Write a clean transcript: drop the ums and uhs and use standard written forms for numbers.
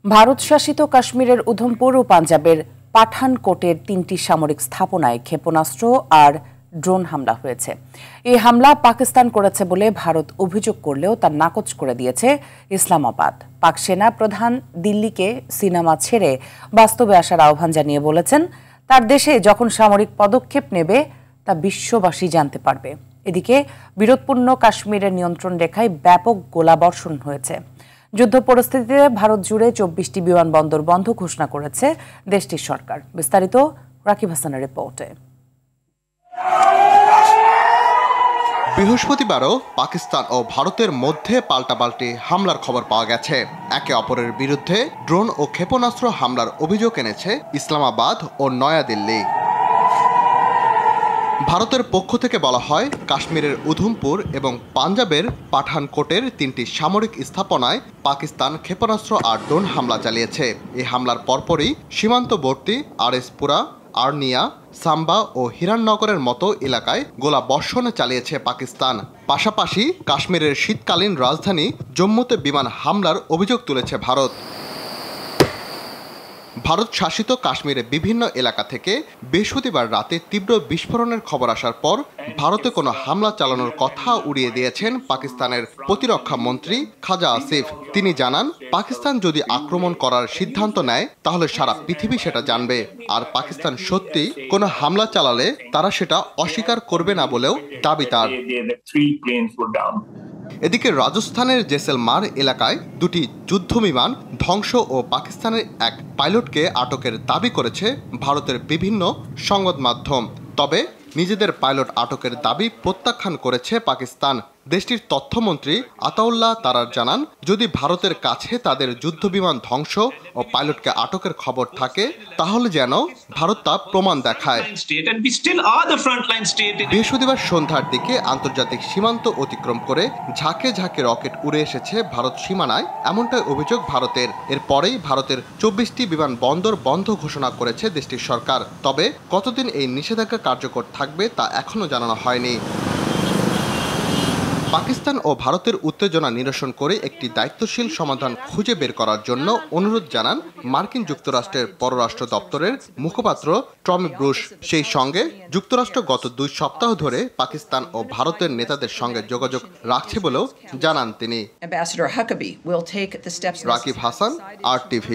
ভারত শাসিত কাশ্মীরের উধমপুর ও পাঞ্জাবের পাঠানকোটের ৩টি সামরিক স্থাপনায় ক্ষেপণাস্ত্র আর ড্রোন হামলা হয়েছে। এই হামলা পাকিস্তান করেছে বলে ভারত অভিযোগ করলেও তা নাকচ করে দিয়েছে ইসলামাবাদ। পাক সেনা প্রধান দিল্লিকে সিনেমা ছেড়ে বাস্তবে আসার আহ্বান জানিয়ে বলেছেন, তার দেশে যখন সামরিক পদক্ষেপ নেবে তা বিশ্ববাসী জানতে পারবে। এদিকে বিরোধপূর্ণ কাশ্মীরের নিয়ন্ত্রণ রেখায় ব্যাপক গোলাবর্ষণ হয়েছে। যুদ্ধ পরিস্থিতিতে ভারত জুড়ে ২৪টি বিমানবন্দর বন্ধ ঘোষণা করেছে দেশটির সরকার। বিস্তারিত রাকিব হাসানের রিপোর্টে। বৃহস্পতিবারও পাকিস্তান ও ভারতের মধ্যে পাল্টাপাল্টি হামলার খবর পাওয়া গেছে। একে অপরের বিরুদ্ধে ড্রোন ও ক্ষেপণাস্ত্র হামলার অভিযোগ এনেছে ইসলামাবাদ ও নয়াদিল্লি। ভারতের পক্ষ থেকে বলা হয়, কাশ্মীরের উধমপুর এবং পাঞ্জাবের পাঠানকোটের ৩টি সামরিক স্থাপনায় পাকিস্তান ক্ষেপণাস্ত্র আর ড্রোন হামলা চালিয়েছে। এই হামলার পরপরই সীমান্তবর্তী আরএসপুরা, আর্নিয়া, সাম্বা ও হিরাননগরের মতো এলাকায় গোলা বর্ষণ চালিয়েছে পাকিস্তান। পাশাপাশি কাশ্মীরের শীতকালীন রাজধানী জম্মুতে বিমান হামলার অভিযোগ তুলেছে ভারত। ভারত শাসিত কাশ্মীরের বিভিন্ন এলাকা থেকে বৃহস্পতিবার রাতে তীব্র বিস্ফোরণের খবর আসার পর ভারতে কোনো হামলা চালানোর কথা উড়িয়ে দিয়েছেন পাকিস্তানের প্রতিরক্ষা মন্ত্রী খাজা আসিফ। তিনি জানান, পাকিস্তান যদি আক্রমণ করার সিদ্ধান্ত নেয় তাহলে সারা পৃথিবী সেটা জানবে, আর পাকিস্তান সত্যি কোনো হামলা চালালে তারা সেটা অস্বীকার করবে না বলেও দাবি তার। এদিকে রাজস্থানের জেসেলমার এলাকায় 2টি যুদ্ধবিমান ধ্বংস ও পাকিস্তানের এক পাইলটকে আটকের দাবি করেছে ভারতের বিভিন্ন সংবাদ মাধ্যম। তবে নিজেদের পাইলট আটকের দাবি প্রত্যাখ্যান করেছে পাকিস্তান। দেশটির তথ্যমন্ত্রী আতাউল্লাহ তারার জানান, যদি ভারতের কাছে তাদের যুদ্ধবিমান ধ্বংস ও পাইলটকে আটকের খবর থাকে তাহলে যেন ভারত তা প্রমাণ দেখায়। বৃহস্পতিবার সন্ধ্যার দিকে আন্তর্জাতিক সীমান্ত অতিক্রম করে ঝাঁকে ঝাঁকে রকেট উড়ে এসেছে ভারত সীমানায়, এমনটাই অভিযোগ ভারতের। এরপরেই ভারতের 24টি বিমানবন্দর বন্ধ ঘোষণা করেছে দেশটির সরকার। তবে কতদিন এই নিষেধাজ্ঞা কার্যকর থাকবে তা এখনো জানানো হয়নি। পাকিস্তান ও ভারতের উত্তেজনা নিরসন করে একটি দায়িত্বশীল সমাধান খুঁজে বের করার জন্য অনুরোধ জানান মার্কিন যুক্তরাষ্ট্রের পররাষ্ট্র দপ্তরের মুখপাত্র টমি ব্রুস। সেই সঙ্গে যুক্তরাষ্ট্র গত 2 সপ্তাহ ধরে পাকিস্তান ও ভারতের নেতাদের সঙ্গে যোগাযোগ রাখছে বলেও জানান তিনি। Ambassador Huckabee will take the steps Rakib Hasan, RTV।